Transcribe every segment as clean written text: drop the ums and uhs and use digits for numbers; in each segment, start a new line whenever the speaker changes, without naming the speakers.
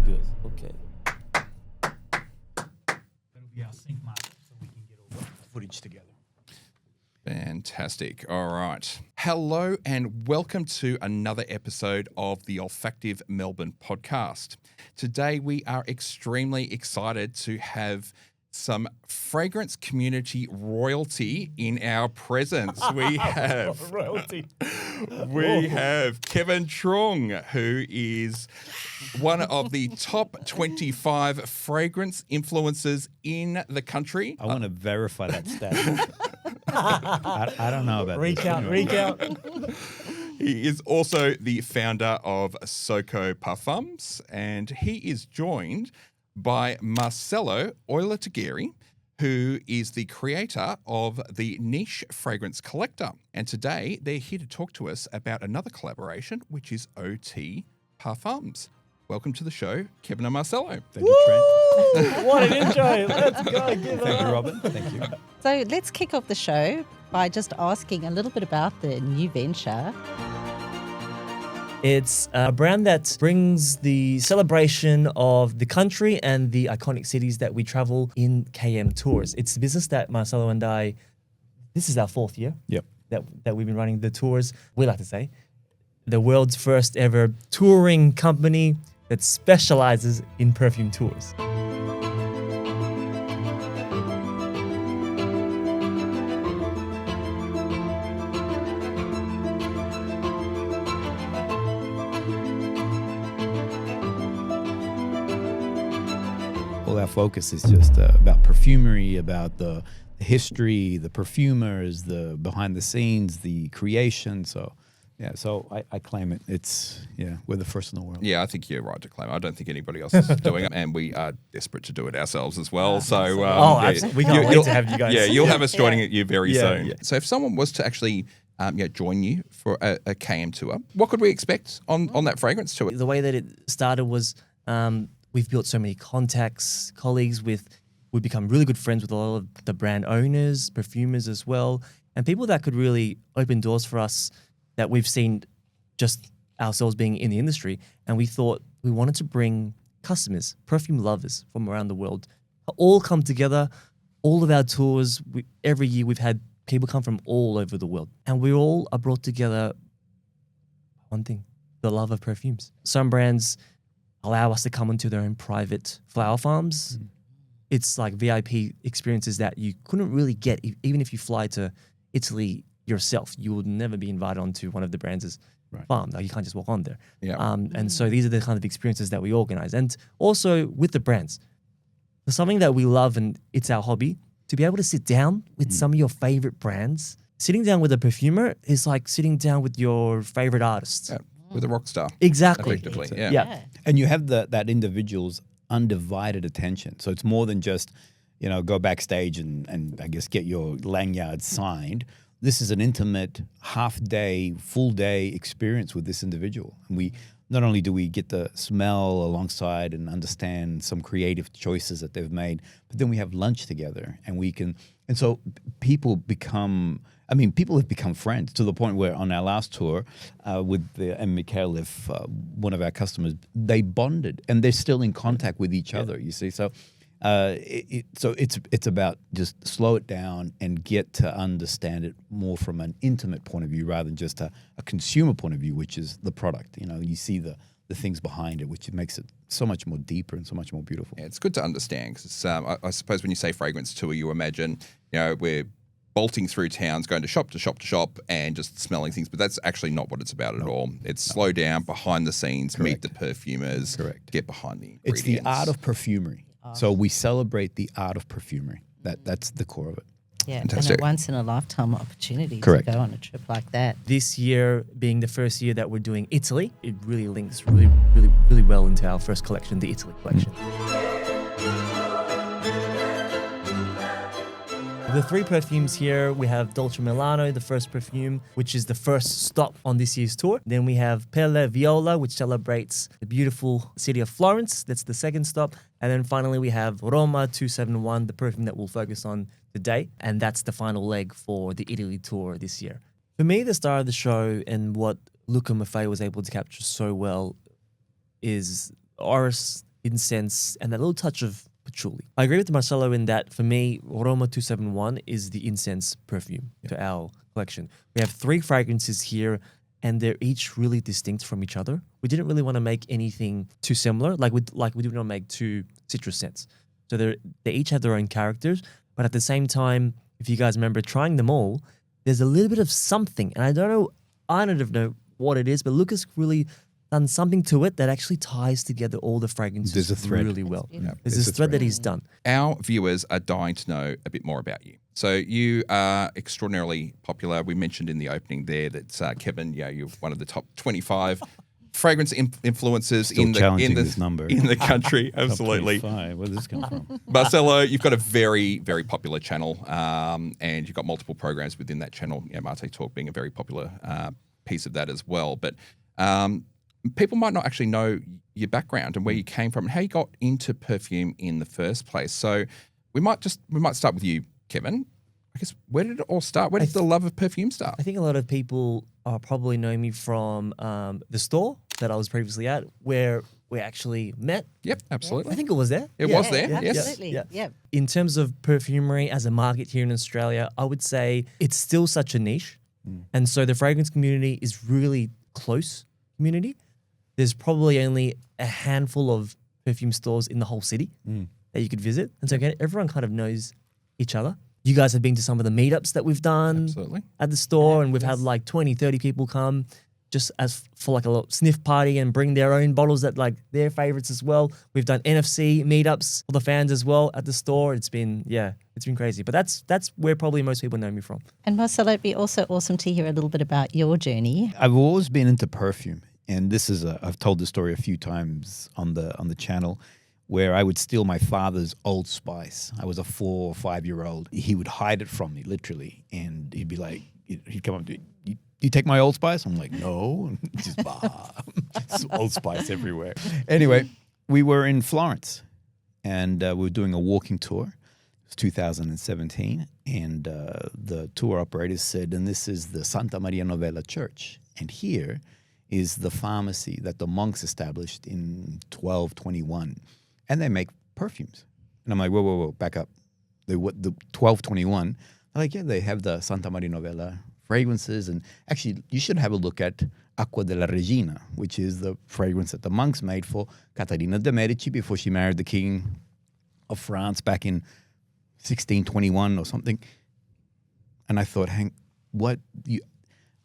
good. Okay.
That'll be our sync marker so we can get all the footage together.
Fantastic. All right. Hello and welcome to another episode of the Olfactive Melbourne podcast. Today we are extremely excited to have some fragrance community royalty in our presence. We have
royalty.
We have Kevin Trong, who is one of the top 25 fragrance influencers in the country.
I want to verify that stat. I don't know about
Recount.
He is also the founder of Soko Parfums, and he is joined by Marcelo Oilatagiri, who is the creator of the Niche Fragrance Collector. And today they're here to talk to us about another collaboration, which is OT Parfums. Welcome to the show, Kevin and Marcelo.
Thank you, Trent.
What an intro. Let's go. Give it
Thank you,
up.
Robin. Thank you.
So let's kick off the show by just asking a little bit about the new venture.
It's a brand that brings the celebration of the country and the iconic cities that we travel in KM tours. It's a business that Marcelo and I, this is our 4th year
Yep.
that we've been running the tours. We like to say the world's first ever touring company that specializes in perfume tours.
All our focus is just about perfumery, about the history, the perfumers, the behind the scenes, the creation. So, yeah, I claim it. We're the first in the world.
Yeah, I think you're right to claim it. I don't think anybody else is doing it, and we are desperate to do it ourselves as well. So,
We can't wait to have you guys.
Yeah, you'll have us joining you very
Yeah,
soon.
yeah.
So if someone was to actually join you for a KM tour, what could we expect on that fragrance tour?
The way that it started was we've built so many contacts, colleagues we've become really good friends with a lot of the brand owners, perfumers as well, and people that could really open doors for us that we've seen just ourselves being in the industry. And we thought we wanted to bring customers, perfume lovers from around the world, all come together. All of our tours, every year we've had people come from all over the world. And we all are brought together one thing, the love of perfumes. Some brands allow us to come into their own private flower farms. It's like VIP experiences that you couldn't really get even if you fly to Italy yourself. You would never be invited onto one of the brands' farm. Like, you can't just walk on there.
Yeah.
And so these are the kind of experiences that we organize. And also with the brands, there's something that we love and it's our hobby, to be able to sit down with some of your favorite brands. Sitting down with a perfumer is like sitting down with your favorite artist.
Yeah, with a rock star.
Exactly.
Effectively, yeah.
Yeah.
And you have that individual's undivided attention. So it's more than just, go backstage and I guess get your lanyard signed. This is an intimate half-day, full-day experience with this individual. And not only do we get to smell alongside and understand some creative choices that they've made, but then we have lunch together and so people have become friends to the point where on our last tour with Michael, one of our customers, they bonded and they're still in contact with each other, you see. So it's about just slow it down and get to understand it more from an intimate point of view rather than just a consumer point of view, which is the product. You see the things behind it, which makes it so much more deeper and so much more beautiful.
Yeah, it's good to understand because I suppose when you say fragrance tour, you imagine, we're bolting through towns, going to shop to shop to shop and just smelling things, but that's actually not what it's about at all. It's slow down, behind the scenes, meet the perfumers, get behind the ingredients.
It's the art of perfumery. So we celebrate the art of perfumery. That's the core of it.
Yeah,
Fantastic.
and a once-in-a-lifetime opportunity
Correct.
to go on a trip like that.
This year being the first year that we're doing Italy, it really links really, really, really well into our first collection, the Italy collection. The 3 perfumes here, we have Dolce Milano, the first perfume, which is the first stop on this year's tour. Then we have PELLE VIOLA, which celebrates the beautiful city of Florence. That's the second stop. And then finally we have ROMA 271, the perfume that we'll focus on today. And that's the final leg for the Italy tour this year. For me, the star of the show and what LUCA MAFFEI was able to capture so well is Oris incense, and that little touch of patchouli. I agree with Marcelo in that for me, Roma 271 is the incense perfume to our collection. We have 3 fragrances here, and they're each really distinct from each other. We didn't really want to make anything too similar, like we didn't want to make 2 citrus scents. So they each have their own characters, but at the same time, if you guys remember trying them all, there's a little bit of something, and I don't know what it is, but Lucas really done something to it that actually ties together all the fragrances
There's a thread.
really well.
Yeah,
There's this thread that he's done.
Our viewers are dying to know a bit more about you. So you are extraordinarily popular. We mentioned in the opening there that Kevin, you're one of the top 25 fragrance influencers
Still
in
challenging
the
this number.
in the country.
Top
Absolutely.
25. Where did this come from?
Marcelo, you've got a very, very popular channel, and you've got multiple programs within that channel. Mate Talk being a very popular piece of that as well. But people might not actually know your background and where you came from and how you got into perfume in the first place. So we might start with you, Kevin. I guess, where did it all start? Where did the love of perfume start?
I think a lot of people probably know me from the store that I was previously at, where we actually met.
Yep, absolutely.
I think it was there.
It was there, yes.
Absolutely.
Yeah.
Yeah.
In terms of perfumery as a market here in Australia, I would say it's still such a niche. And so the fragrance community is really close community. There's probably only a handful of perfume stores in the whole city that you could visit. And so everyone kind of knows each other. You guys have been to some of the meetups that we've done
Absolutely.
at the store, and we've had like 20, 30 people come just as for like a little sniff party and bring their own bottles that like their favorites as well. We've done NFC meetups for the fans as well at the store. It's been crazy. But that's where probably most people know me from.
And Marcelo, it'd be also awesome to hear a little bit about your journey.
I've always been into perfume, and this is I've told the story a few times on the channel, where I would steal my father's Old Spice. I was a 4 or 5 year old. He would hide it from me, literally, and he'd be like, he'd come up to me, you take my Old Spice? I'm like, no. Just Old Spice everywhere. Anyway, we were in Florence, and we were doing a walking tour. It was 2017, and the tour operators said, and this is the Santa Maria Novella Church, and here is the pharmacy that the monks established in 1221, and they make perfumes. And I'm like, whoa, back up. The 1221, I'm like, yeah, they have the Santa Maria Novella fragrances, and actually you should have a look at Acqua della Regina, which is the fragrance that the monks made for Caterina de' Medici before she married the king of France back in 1621 or something. And I thought,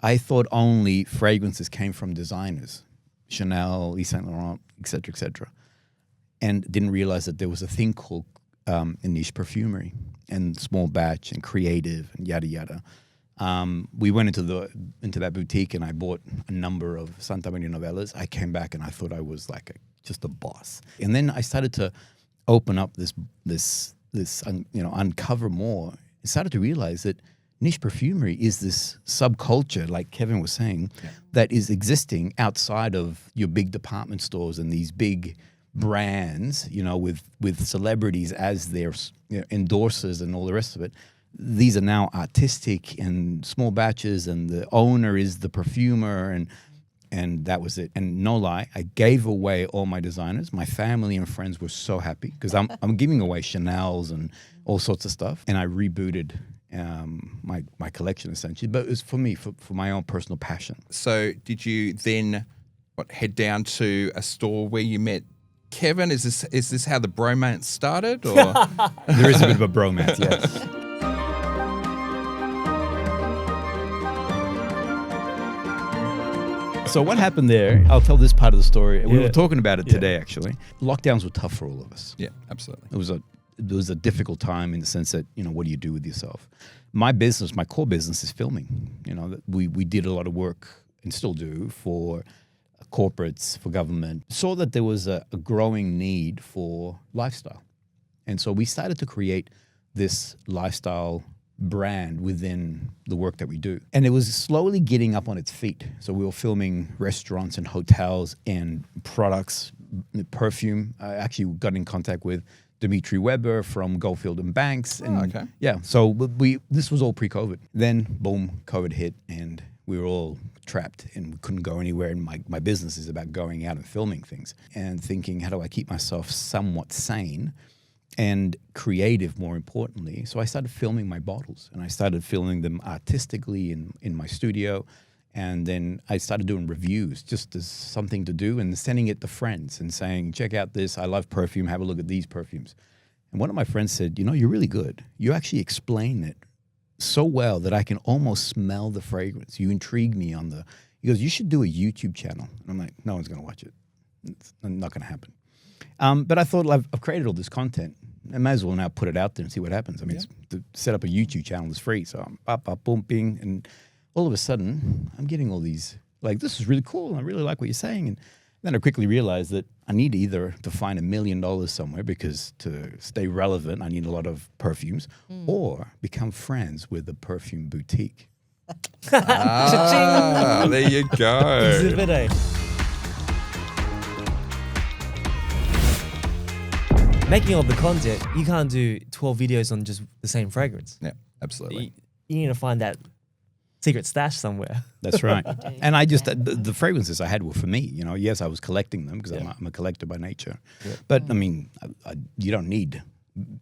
I thought only fragrances came from designers, Chanel, Yves Saint Laurent, etc., and didn't realize that there was a thing called niche perfumery and small batch and creative and yada yada. We went into that boutique, and I bought a number of Santa Maria Novellas. I came back and I thought I was like just a boss. And then I started to open up this uncover more. I started to realize that niche perfumery is this subculture, like Kevin was saying, that is existing outside of your big department stores and these big brands, with celebrities as their endorsers and all the rest of it. These are now artistic and small batches, and the owner is the perfumer, and that was it. And no lie, I gave away all my designers. My family and friends were so happy because I'm giving away Chanel's and all sorts of stuff. And I rebooted my collection essentially, but it was for me, for my own personal passion.
So did you then head down to a store where you met Kevin? Is this how the bromance started? Or
There is a bit of a bromance, yes. So what happened there, I'll tell this part of the story. We were talking about it today, actually. Lockdowns were tough for all of us.
Yeah, absolutely.
It was a difficult time in the sense that, what do you do with yourself? My core business is filming. We did a lot of work and still do for corporates, for government. Saw that there was a growing need for lifestyle. And so we started to create this lifestyle brand within the work that we do. And it was slowly getting up on its feet. So we were filming restaurants and hotels and products, perfume. I actually got in contact with Dimitri Weber from Goldfield and Banks. And yeah, so this was all pre-COVID. Then, boom, COVID hit, and we were all trapped and couldn't go anywhere. And my business is about going out and filming things and thinking, how do I keep myself somewhat sane and creative, more importantly? So I started filming my bottles, and I started filming them artistically in my studio. And then I started doing reviews just as something to do, and sending it to friends and saying, check out this. I love perfume. Have a look at these perfumes. And one of my friends said, you know, you're really good. You actually explain it so well that I can almost smell the fragrance. You intrigue me on the, he goes, you should do a YouTube channel. And I'm like, no one's going to watch it. It's not going to happen. But I thought, I've created all this content. I might as well now put it out there and see what happens. I mean, to set up a YouTube channel is free. So I'm up, boom, bing. And all of a sudden, I'm getting all these, like, this is really cool. And I really like what you're saying. And then I quickly realized that I need either to find $1 million somewhere, because to stay relevant, I need a lot of perfumes, or become friends with a perfume boutique.
There you go.
Exhibit A. Making all the content, you can't do 12 videos on just the same fragrance.
Yeah, absolutely.
You need to find that secret stash somewhere.
That's right. And I just, the fragrances I had were for me. You know, yes, I was collecting them because I'm a collector by nature. Yeah. But I mean, you don't need,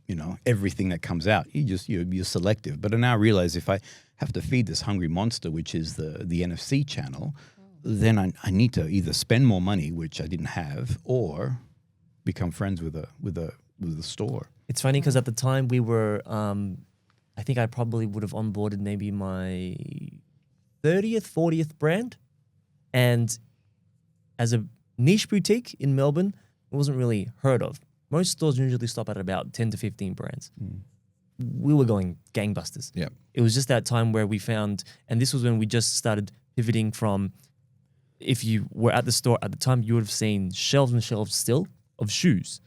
you know, everything that comes out. You're selective. But I now realize if I have to feed this hungry monster, which is the NFC channel, then I need to either spend more money, which I didn't have, or become friends with the store.
It's funny because at the time we were, I think I probably would have onboarded maybe my 30th, 40th brand. And as a niche boutique in Melbourne, it wasn't really heard of. Most stores usually stop at about 10 to 15 brands. We were going gangbusters.
Yeah.
It was just that time where we found, and this was when we just started pivoting from, if you were at the store at the time, you would have seen shelves and shelves still of shoes.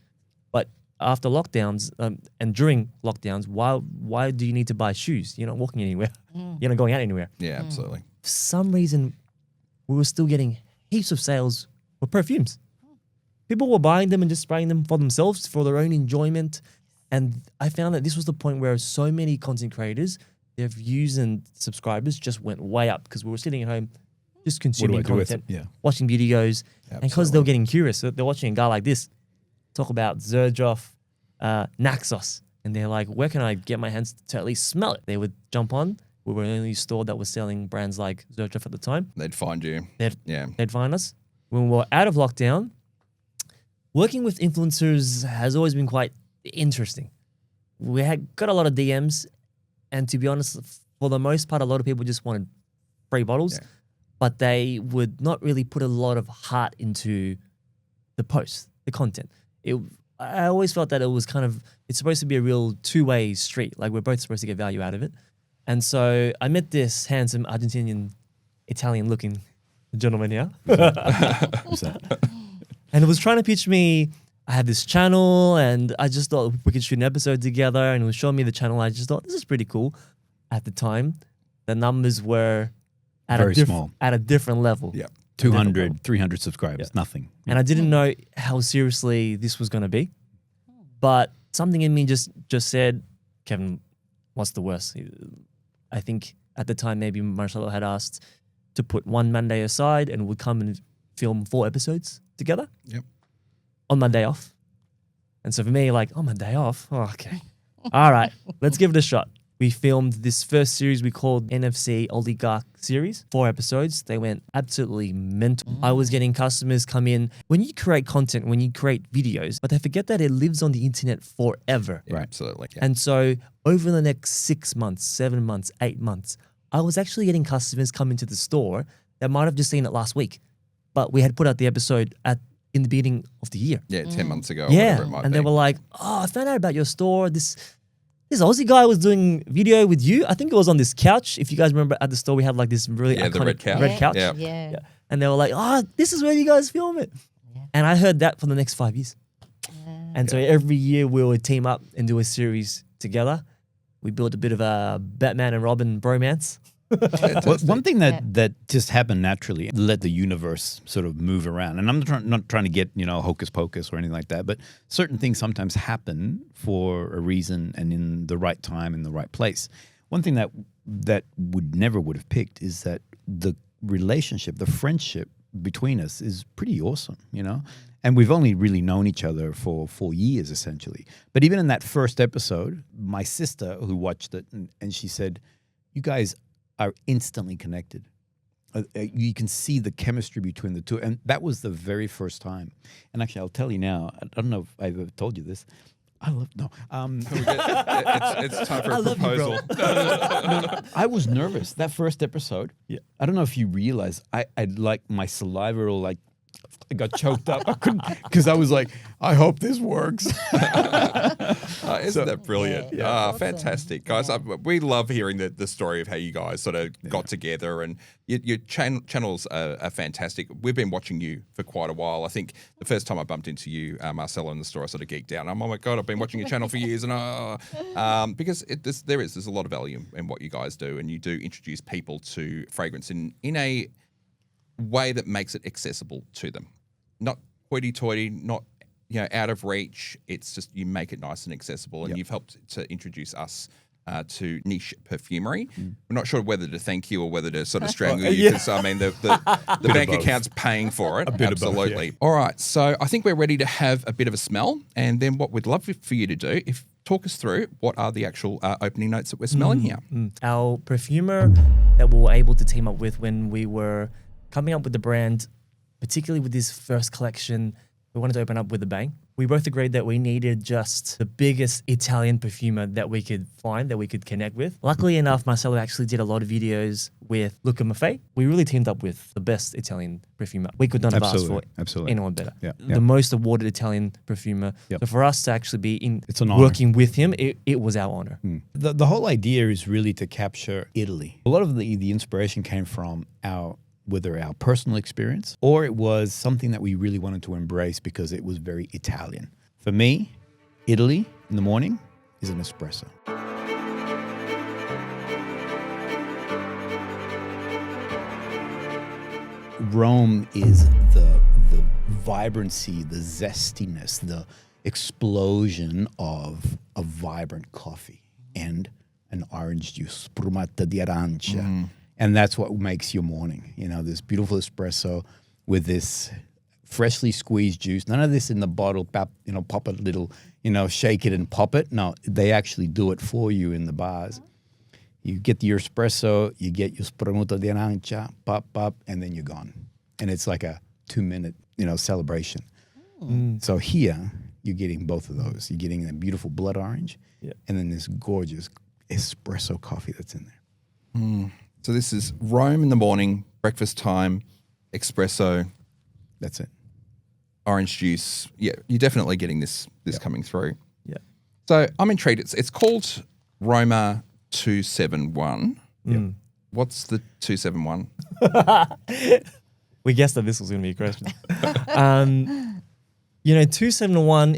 But after lockdowns and during lockdowns, why do you need to buy shoes? You're not walking anywhere. You're not going out anywhere.
Yeah, absolutely.
For some reason, we were still getting heaps of sales for perfumes. People were buying them and just spraying them for themselves, for their own enjoyment. And I found that this was the point where so many content creators, their views and subscribers just went way up because we were sitting at home just consuming content, watching videos. And because they were getting curious, so they're watching a guy like this talk about Xerjoff, Naxos, and they're like, where can I get my hands to at least smell it? They would jump on. We were the only store that was selling brands like Xerjoff at the time.
They'd find you.
They'd find us. When we were out of lockdown, working with influencers has always been quite interesting. We had got a lot of DMs, and to be honest, for the most part, a lot of people just wanted free bottles, but they would not really put a lot of heart into the post, the content. I always felt that it was it's supposed to be a real two-way street. Like, we're both supposed to get value out of it. And so I met this handsome Argentinian, Italian-looking gentleman here.
What's that?
And it was trying to pitch me, I had this channel and I just thought we could shoot an episode together, and it was showing me the channel. I just thought, this is pretty cool. At the time, the numbers were
very small,
at a different level.
Yeah.
200, 300 subscribers, nothing.
And I didn't know how seriously this was going to be. But something in me just said, Kevin, what's the worst? I think at the time, maybe Marcelo had asked to put one Monday aside and would come and film 4 episodes together on my day off. And so for me, like, on my day off? Oh, okay. All right, let's give it a shot. We filmed this first series we called NFC Oligarch series, 4 episodes. They went absolutely mental. I was getting customers come in. When you create content, when you create videos, but they forget that it lives on the internet forever.
Yeah, absolutely. Yeah.
And so over the next 6 months, 7 months, 8 months, I was actually getting customers come into the store that might have just seen it last week, but we had put out the episode in the beginning of the year.
Yeah, 10 months ago. Whatever it might
and
be.
they were like, oh, I found out about your store. This Aussie guy was doing video with you. I think it was on this couch. If you guys remember at the store, we had like this really iconic
the red couch.
Red couch.
Yeah.
And they were like, oh, this is where you guys film it. Yeah. And I heard that for the next 5 years. And so every year we would team up and do a series together. We built a bit of a Batman and Robin bromance.
Well, one thing that just happened naturally, let the universe sort of move around. And I'm not trying to get, hocus pocus or anything like that, but certain things sometimes happen for a reason and in the right time, in the right place. One thing that would have picked is that relationship, the friendship between us is pretty awesome, you know? And we've only really known each other for 4 years, essentially. But even in that first episode, my sister who watched it, and she said, you guys are instantly connected. You can see the chemistry between the two. And that was the very first time. And actually, I'll tell you now, I don't know if I've ever told you this. I love, no.
It's time for a proposal.
I was nervous that first episode.
Yeah.
I don't know if you realize I'd like my saliva or like I got choked up. I couldn't because I was like, I hope this works.
Isn't that brilliant?
Yeah, awesome.
Fantastic, guys. We love hearing the story of how you guys sort of got together, and your channels are fantastic. We've been watching you for quite a while. I think the first time I bumped into you, Marcelo, in the store, I sort of geeked out. Oh my God, I've been watching your channel for years, and because there's a lot of value in what you guys do, and you do introduce people to fragrance in a way that makes it accessible to them. Not hoity-toity, not out of reach. It's just you make it nice and accessible, and you've helped to introduce us to niche perfumery. We're not sure whether to thank you or whether to sort of strangle you, because I mean the bank account's paying for it. Absolutely. All right, so I think we're ready to have a bit of a smell, and then what we'd love for you to do, talk us through what are the actual opening notes that we're smelling here.
Our perfumer that we were able to team up with when we were coming up with the brand, particularly with this first collection, we wanted to open up with a bang. We both agreed that we needed just the biggest Italian perfumer that we could find, that we could connect with. Luckily enough, Marcelo actually did a lot of videos with LUCA MAFFEI. We really teamed up with the best Italian perfumer. We could not have asked for anyone better. The most awarded Italian perfumer. So for us to actually be working with him, it was our honor.
The whole idea is really to capture Italy. A lot of the inspiration came from whether our personal experience or it was something that we really wanted to embrace because it was very Italian. For me, Italy in the morning is an espresso. Rome is the vibrancy, the zestiness, the explosion of a vibrant coffee and an orange juice, sprumata di arancia. And that's what makes your morning. This beautiful espresso with this freshly squeezed juice. None of this in the bottle, pop it little, shake it and pop it. No, they actually do it for you in the bars. You get your espresso, you get your spremuta di arancia, pop, and then you're gone. And it's like a 2-minute, celebration. So here, you're getting both of those. You're getting a beautiful blood orange, and then this gorgeous espresso coffee that's in there.
So this is Rome in the morning, breakfast time, espresso.
That's it.
Orange juice. Yeah, you're definitely getting this coming through.
Yeah.
So I'm intrigued. It's called Roma 271. What's the 271?
We guessed that this was going to be a question. 271,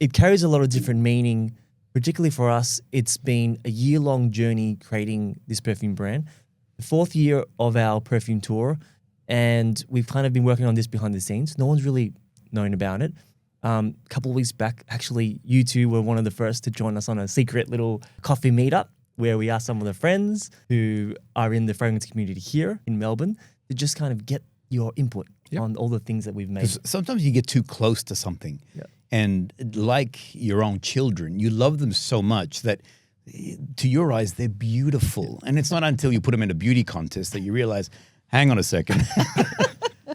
it carries a lot of different meaning. Particularly for us, it's been a year-long journey creating this perfume brand. The 4th year of our perfume tour, and we've kind of been working on this behind the scenes. No one's really known about it. A couple of weeks back, actually, you two were one of the first to join us on a secret little coffee meetup where we asked some of the friends who are in the fragrance community here in Melbourne to just kind of get your input on all the things that we've made.
Sometimes you get too close to something. And like your own children, you love them so much that to your eyes, they're beautiful. And it's not until you put them in a beauty contest that you realize, hang on a second,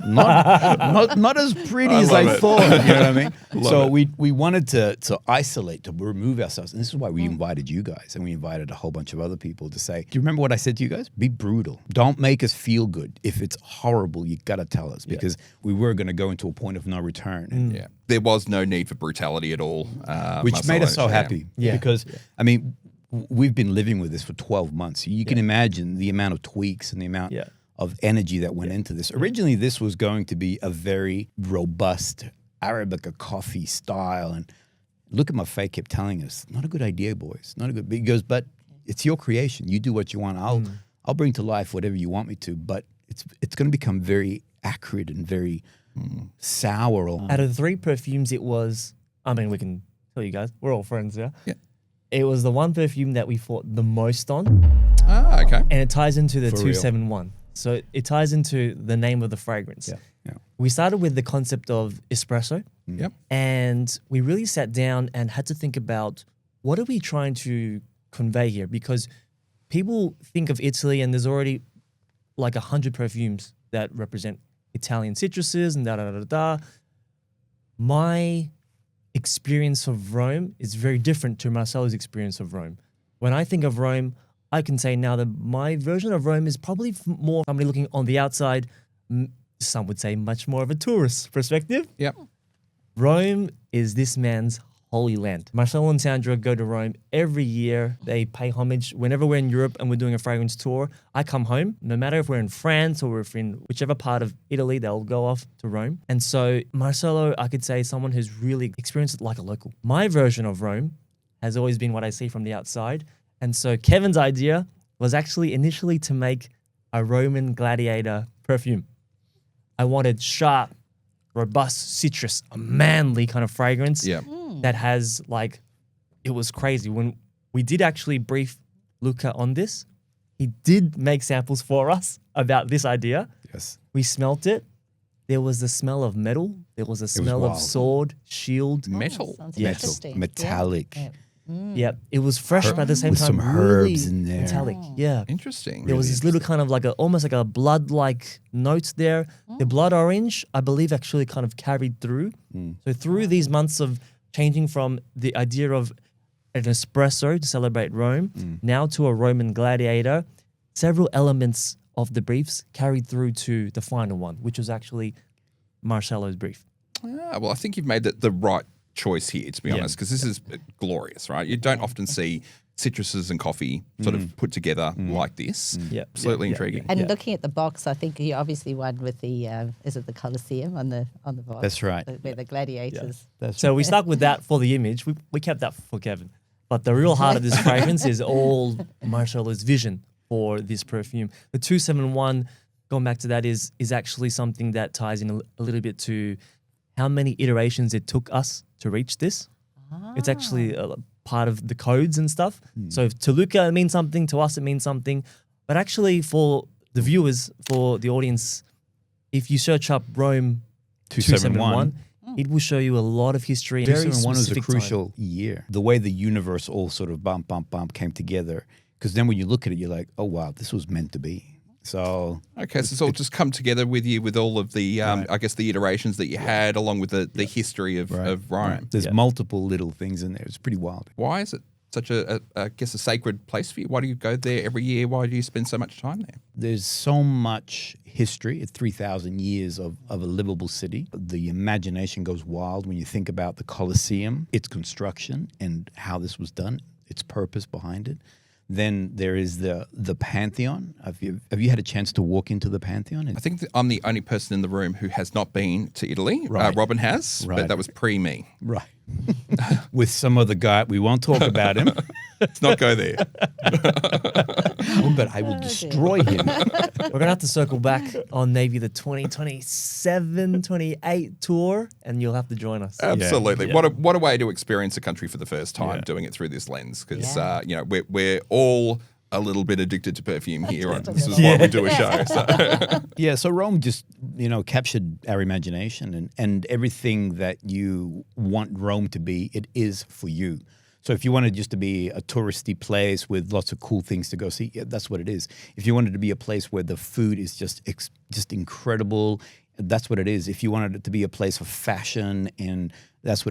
not as pretty as I thought. You know what I mean? So we wanted to isolate, to remove ourselves. And this is why we invited you guys. And we invited a whole bunch of other people to say, do you remember what I said to you guys? Be brutal. Don't make us feel good. If it's horrible, you got to tell us because we were going to go into a point of no return.
There was no need for brutality at all.
Which
Marcelo,
made us so happy. Because, I mean, we've been living with this for 12 months. You can imagine the amount of tweaks and the amount of energy that went into this. Originally, this was going to be a very robust Arabica coffee style. And look at MAFFEI kept telling us, not a good idea, boys. Not a good. He goes, but it's your creation. You do what you want. I'll bring to life whatever you want me to. But it's going to become very acrid and very sour.
Out of the 3 perfumes, it was, I mean, we can tell you guys, we're all friends, yeah? It was the one perfume that we fought the most on.
Okay.
And it ties into the
For
271. So it ties into the name of the fragrance.
Yeah.
We started with the concept of espresso.
Yep.
And we really sat down and had to think about what are we trying to convey here? Because people think of Italy and there's already like 100 perfumes that represent Italian citruses and da-da-da-da-da. My experience of Rome is very different to Marcelo's experience of Rome. When I think of Rome, I can say now that my version of Rome is probably more somebody looking on the outside, some would say much more of a tourist perspective.
Yep.
Rome is this man's holy land. Marcelo and Sandra go to Rome every year. They pay homage. Whenever we're in Europe and we're doing a fragrance tour, I come home. No matter if we're in France or if we're in whichever part of Italy, they'll go off to Rome. And so Marcelo, I could say, is someone who's really experienced it like a local. My version of Rome has always been what I see from the outside. And so Kevin's idea was actually initially to make a Roman gladiator perfume. I wanted sharp, robust citrus, a manly kind of fragrance that has like, it was crazy. When we did actually brief LUCA on this, he did make samples for us about this idea.
Yes.
We smelt it. There was the smell of metal. There was a smell of
wild.
sword, shield.
Metal.
Sounds
Yes.
interesting.
Metallic.
Yeah.
Yep. It was fresh, but at the same
with
time,
some
really
herbs in there.
metallic. Yeah.
Interesting.
There was this little kind of like almost like a blood-like note there. The blood orange, I believe, actually kind of carried through. So through these months of changing from the idea of an espresso to celebrate Rome, now to a Roman gladiator, several elements of the briefs carried through to the final one, which was actually Marcelo's brief.
Well, I think you've made the right choice here, to be honest, because this is glorious, right? You don't often see citruses and coffee sort of put together like this. Absolutely intriguing.
And looking at the box, I think you obviously won with the is it the Colosseum on the box?
That's right.
Where the gladiators.
So we stuck with that for the image. We kept that for Kevin. But the real heart of this fragrance is all Marcelo's vision for this perfume. The 271, going back to that, is actually something that ties in a little bit to how many iterations it took us to reach this. It's actually a part of the codes and stuff. So to LUCA, it means something. To us, it means something. But actually for the viewers, for the audience, if you search up Rome 271, it will show you a lot of history.
271 was a crucial year. The way the universe all sort of bump came together. Because then when you look at it, you're like, oh, wow, this was meant to be. So
Okay, so it's all just come together with you with all of the, I guess, the iterations that you had, along with the history of Rome.
there's multiple little things in there. It's pretty wild.
Why is it such a sacred place for you? Why do you go there every year? Why do you spend so much time there?
There's so much history. It's 3,000 years of a livable city. The imagination goes wild when you think about the Colosseum, its construction, and how this was done, its purpose behind it. Then there is the Pantheon. Have you had a chance to walk into the Pantheon?
I think that I'm the only person in the room who has not been to Italy.
Right.
Robyn has,
Right.
but that was pre-me.
Right. With some other guy. We won't talk about him.
Let's not go there.
But I will destroy him.
We're going to have to circle back on maybe the 2027, 28 tour, and you'll have to join us.
Absolutely.
Yeah.
What a way to experience a country for the first time, doing it through this lens. Because we're all a little bit addicted to perfume here. And this is why we do a show. So.
Yeah, so Rome just, captured our imagination and everything that you want Rome to be, it is for you. So if you wanted just to be a touristy place with lots of cool things to go see, that's what it is. If you wanted to be a place where the food is just incredible, that's what it is. If you wanted it to be a place of fashion, and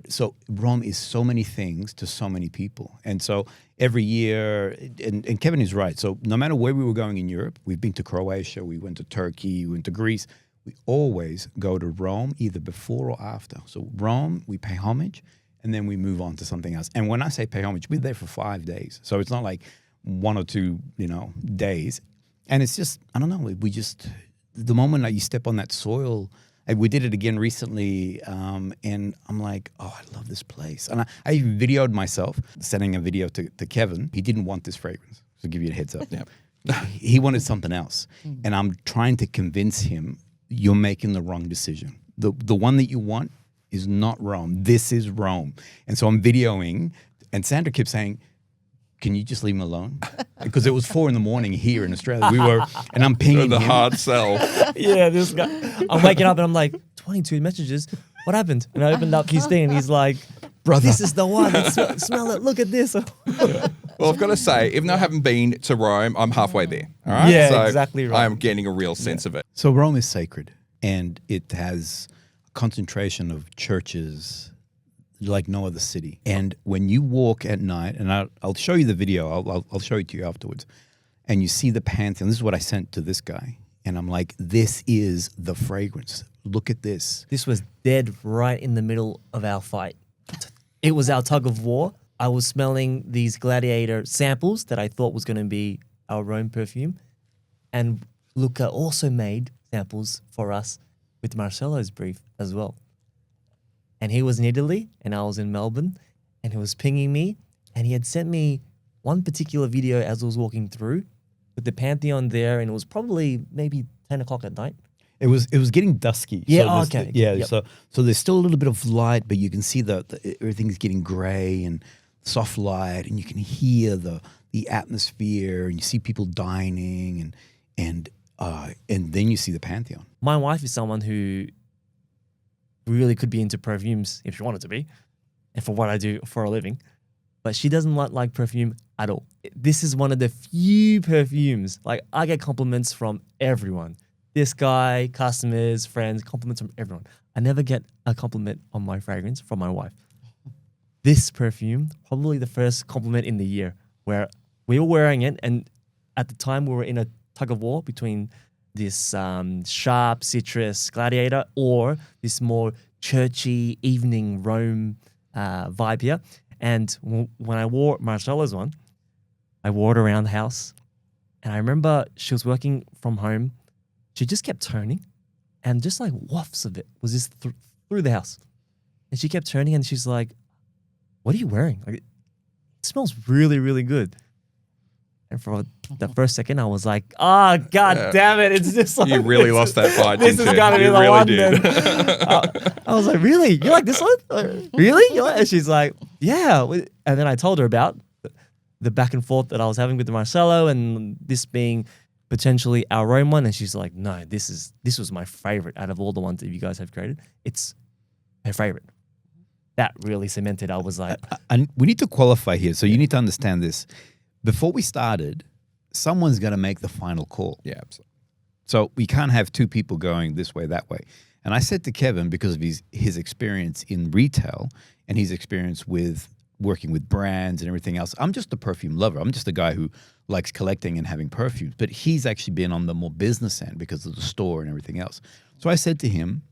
so Rome is so many things to so many people. And so every year, and Kevin is right. So no matter where we were going in Europe, we've been to Croatia, we went to Turkey, we went to Greece. We always go to Rome either before or after. So Rome, we pay homage, and then we move on to something else. And when I say pay homage, we're there for 5 days. So it's not like 1 or 2, days. And it's just, I don't know, the moment that you step on that soil, and we did it again recently, and I'm like, oh, I love this place. And I even videoed myself sending a video to Kevin. He didn't want this fragrance, to give you a heads up. He wanted something else. And I'm trying to convince him, you're making the wrong decision. The one that you want is not Rome. This is Rome. And so I'm videoing, and Sandra kept saying, can you just leave me alone? Because it was 4 a.m. here in Australia. And I'm pinging
The
him.
hard sell.
Yeah, this guy. I'm waking up and I'm like, 22 messages. What happened? And I opened up his thing and he's like,
Brother.
this is the one. Smell it. Look at this.
Well, I've got to say, even though I haven't been to Rome, I'm halfway there. All right.
Yeah,
so
exactly right.
I am getting a real sense of it.
So Rome is sacred, and it has a concentration of churches like no other city. And when you walk at night, and I'll show you the video, I'll show it to you afterwards, and you see the Pantheon. This is what I sent to this guy. And I'm like, this is the fragrance. Look at this.
This was dead right in the middle of our fight. It was our tug of war. I was smelling these Gladiator samples that I thought was going to be our Rome perfume. And LUCA also made samples for us with Marcelo's brief as well. And he was in Italy and I was in Melbourne, and he was pinging me, and he had sent me one particular video as I was walking through with the Pantheon there, and it was probably maybe 10 o'clock at night.
It was getting dusky.
Yeah,
So
okay.
Yeah,
Yep.
so there's still a little bit of light, but you can see the everything's getting gray and soft light, and you can hear the atmosphere, and you see people dining, and then you see the Pantheon.
My wife is someone who really could be into perfumes if she wanted to be, and for what I do for a living, but she doesn't like perfume at all. This is one of the few perfumes, like I get compliments from everyone. This guy, customers, friends, compliments from everyone. I never get a compliment on my fragrance from my wife. This perfume, probably the first compliment in the year, where we were wearing it, and at the time we were in a tug of war between this sharp citrus Gladiator or this more churchy evening Rome vibe here. And when I wore Marcelo's one, I wore it around the house, and I remember she was working from home. She just kept turning, and just like wafts of it was just through the house. And she kept turning, and she's like, "What are you wearing? Like, it smells really, really good." And for the first second, I was like, "Oh, God damn it! It's just like
You really lost that fight,
This
didn't
has
you?
got to be
You
the
really
one."
did.
Then. I was like, "Really? You like this one? Really?" And she's like, "Yeah." And then I told her about the back and forth that I was having with the Marcelo, and this being potentially our Rome one, and she's like, "No, this was my favorite out of all the ones that you guys have created. It's her favorite." That really cemented. I was like,
And we need to qualify here. So you need to understand this. Before we started, someone's going to make the final call.
Yeah, absolutely.
So we can't have two people going this way, that way. And I said to Kevin, because of his experience in retail and his experience with working with brands and everything else, I'm just a perfume lover. I'm just a guy who likes collecting and having perfumes. But he's actually been on the more business end because of the store and everything else. So I said to him,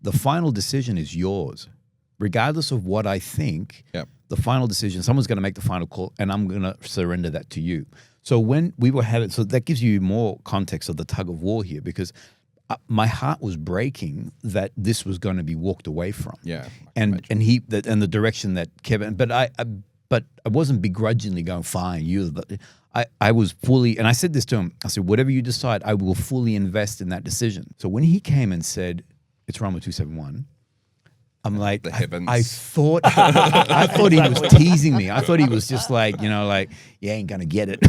the final decision is yours. Regardless of what I think,
Yep.
the final decision, someone's going to make the final call, and I'm going to surrender that to you. So when we were having, so that gives you more context of the tug of war here, because my heart was breaking that this was going to be walked away from.
Yeah,
and the direction that Kevin, but I wasn't begrudgingly going, fine. I was fully, and I said this to him. I said, whatever you decide, I will fully invest in that decision. So when he came and said it's Roma 271. I'm like,
The heavens.
I thought he was teasing me. I thought he was just like, you ain't gonna get it.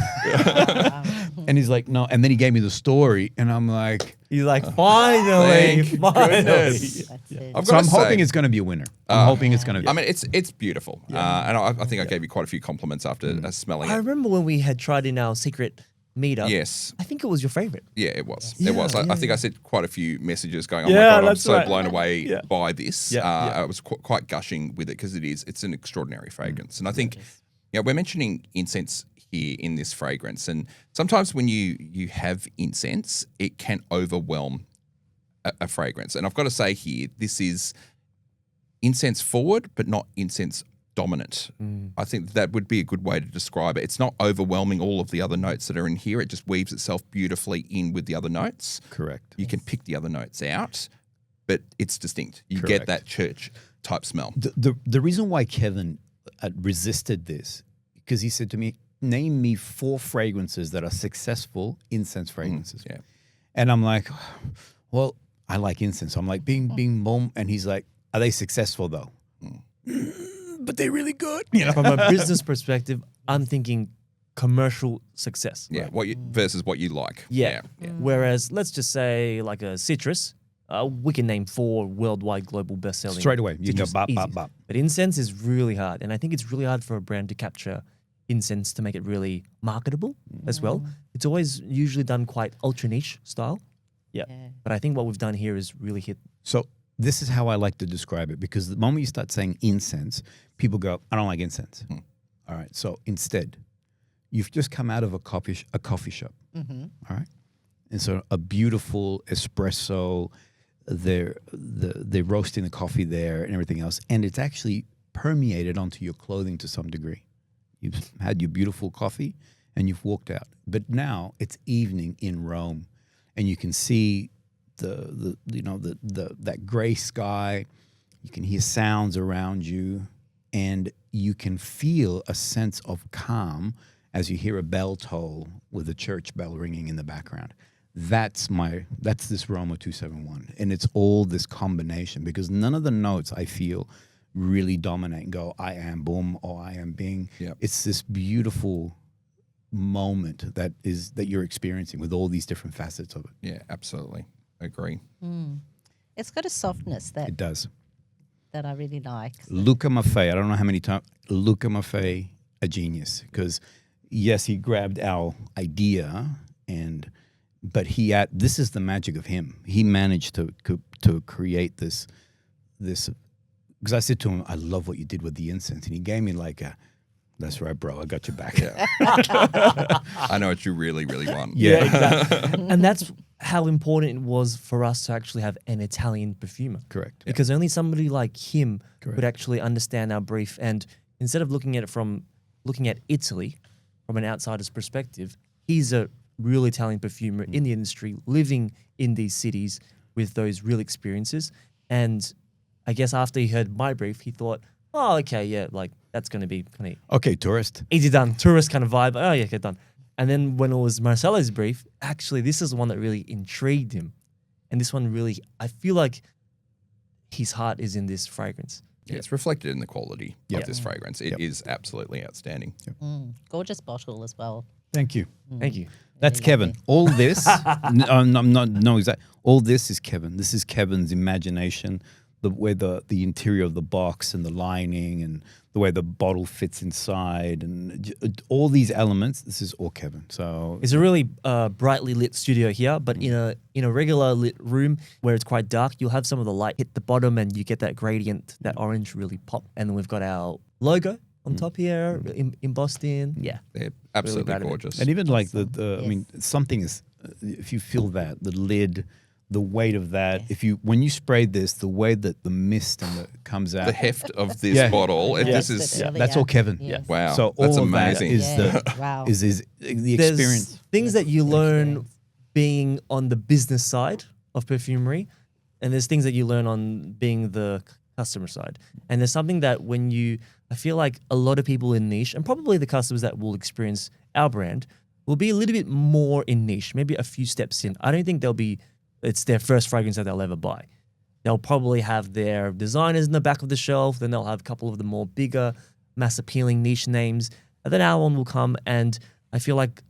And he's like, no. And then he gave me the story, and I'm like,
he's like, finally.
Thank goodness.
That's it.
I've
so
got
I'm
to
hoping
say,
it's gonna be a winner. I'm hoping it's gonna be.
I mean, it's beautiful. And I think I gave you quite a few compliments after smelling
I
it.
remember when we had tried in our secret meetup.
Yes.
I think it was your favorite.
Yeah, it was.
Yeah,
It was. I
yeah,
think
yeah.
I sent quite a few messages going, oh my
Yeah,
God, I'm
that's
so
right.
blown away
Yeah.
by this.
Yeah, yeah.
I was quite gushing with it because it's an extraordinary fragrance. And I think, we're mentioning incense here in this fragrance. And sometimes when you have incense, it can overwhelm a fragrance. And I've got to say here, this is incense forward, but not incense dominant. I think that would be a good way to describe it. It's not overwhelming all of the other notes that are in here. It just weaves itself beautifully in with the other notes.
Correct.
You can pick the other notes out, but it's distinct. You
Correct.
get that church type smell.
The reason why Kevin resisted this, because he said to me, name me 4 fragrances that are successful incense fragrances.
Yeah.
And I'm like, well, I like incense. So I'm like, bing, bing, boom. And he's like, are they successful though? But they're really good.
From a business perspective, I'm thinking commercial success.
Yeah, what you versus what you like.
Yeah.
Yeah.
Whereas, let's just say like a citrus, we can name 4 worldwide global best-selling.
Straight away, you can go
citrus,
bop,
easy.
bop, bop.
But incense is really hard, and I think it's really hard for a brand to capture incense to make it really marketable as well. It's always usually done quite ultra niche style. Yeah. But I think what we've done here is really hit.
So this is how I like to describe it, because the moment you start saying incense, people go, I don't like incense. All right. So instead, you've just come out of a coffee shop. All right. And so a beautiful espresso, they're roasting the coffee there and everything else. And it's actually permeated onto your clothing to some degree. You've had your beautiful coffee and you've walked out. But now it's evening in Rome, and you can see that gray sky. You can hear sounds around you, and you can feel a sense of calm as you hear a bell toll with a church bell ringing in the background. That's this Roma 271, and it's all this combination, because none of the notes I feel really dominate and go, I am boom or I am being.
Yep.
It's this beautiful moment that you're experiencing with all these different facets of it.
Yeah, absolutely. Agree.
It's got a softness that
It does.
that I really like.
LUCA MAFFEI, I don't know how many times, LUCA MAFFEI, a genius, because yes, he grabbed our idea, but this is the magic of him. He managed to create this, because I said to him, I love what you did with the incense, and he gave me like that's right, bro, I got your back.
Yeah. I know what you really, really want.
Yeah.
Exactly. And that's how important it was for us to actually have an Italian perfumer.
Correct.
Because only somebody like him
Correct.
could actually understand our brief. And instead of looking at Italy from an outsider's perspective, he's a real Italian perfumer in the industry, living in these cities with those real experiences. And I guess after he heard my brief, he thought, oh, okay, yeah, like that's going to be kind of
Okay, tourist.
easy done, tourist kind of vibe. Oh, yeah, okay, done. And then when it was Marcelo's brief, actually, this is the one that really intrigued him. And this one really, I feel like his heart is in this fragrance.
Yeah, it's reflected in the quality
Yep.
of this fragrance. It is absolutely outstanding.
Gorgeous bottle as well.
Thank you.
Thank you.
That's Kevin. All this, I'm not exact. All this is Kevin. This is Kevin's imagination, the way the interior of the box and the lining and the way the bottle fits inside and all these elements. This is all Kevin. So
It's a really brightly lit studio here, but in a regular lit room where it's quite dark, you'll have some of the light hit the bottom and you get that gradient, that orange really pop. And then we've got our logo on top here, embossed in. Yeah.
They're absolutely
proud of it.
gorgeous.
and even like I
Yes.
mean, something is if you feel that the lid. The weight of that, when you spray this, the way that the mist comes out,
The heft of this
Yeah.
bottle,
Yeah.
this
Yes,
is
but
that's all Kevin.
Yes.
wow.
So
that's
all of
amazing.
that is
Yeah. Wow.
the
There's
experience.
things that you learn being on the business side of perfumery, and there's things that you learn on being the customer side. And there's something that I feel like a lot of people in niche, and probably the customers that will experience our brand, will be a little bit more in niche, maybe a few steps in. I don't think it's their first fragrance that they'll ever buy. They'll probably have their designers in the back of the shelf, then they'll have a couple of the more bigger, mass appealing niche names, and then our one will come. And I feel like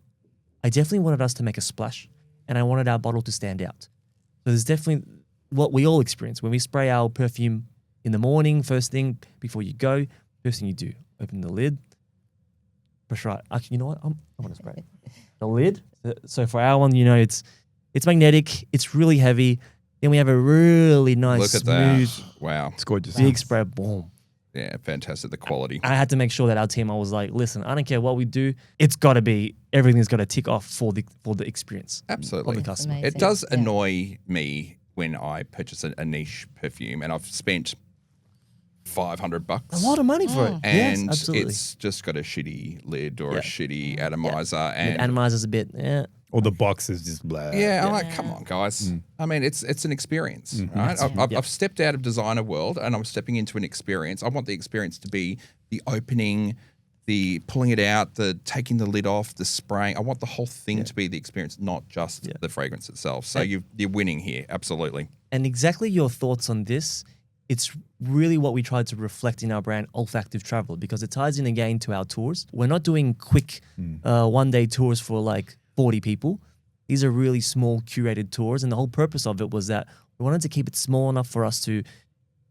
I definitely wanted us to make a splash, and I wanted our bottle to stand out. So there's definitely what we all experience when we spray our perfume in the morning, first thing before you go, first thing you do, open the lid, push right. Actually, you know what? I want to spray the lid. So for our one, it's magnetic, it's really heavy. Then we have a really nice,
Look at
smooth,
that. Wow.
It's gorgeous.
big spray. Boom.
Yeah, fantastic. The quality.
I had to make sure that our team, I was like, listen, I don't care what we do. It's got to be, everything's got to tick off for the experience
Absolutely.
of the customer.
Amazing.
It does
Yeah.
annoy me when I purchase a niche perfume and I've spent $500
A lot of money for it.
and
yes, absolutely.
it's just got a shitty lid or
Yeah.
a shitty atomizer.
It
And
atomizes a bit. Yeah.
Or the box is just blah.
yeah, I'm like, come on, guys. I mean, it's an experience, right? I've stepped out of designer world and I'm stepping into an experience. I want the experience to be the opening, the pulling it out, the taking the lid off, the spraying. I want the whole thing to be the experience, not just the fragrance itself. So you're winning here, absolutely.
And exactly your thoughts on this it's really what we tried to reflect in our brand, Olfactive Traveller, because it ties in again to our tours. We're not doing quick one-day tours for like 40 people. These are really small curated tours. And the whole purpose of it was that we wanted to keep it small enough for us to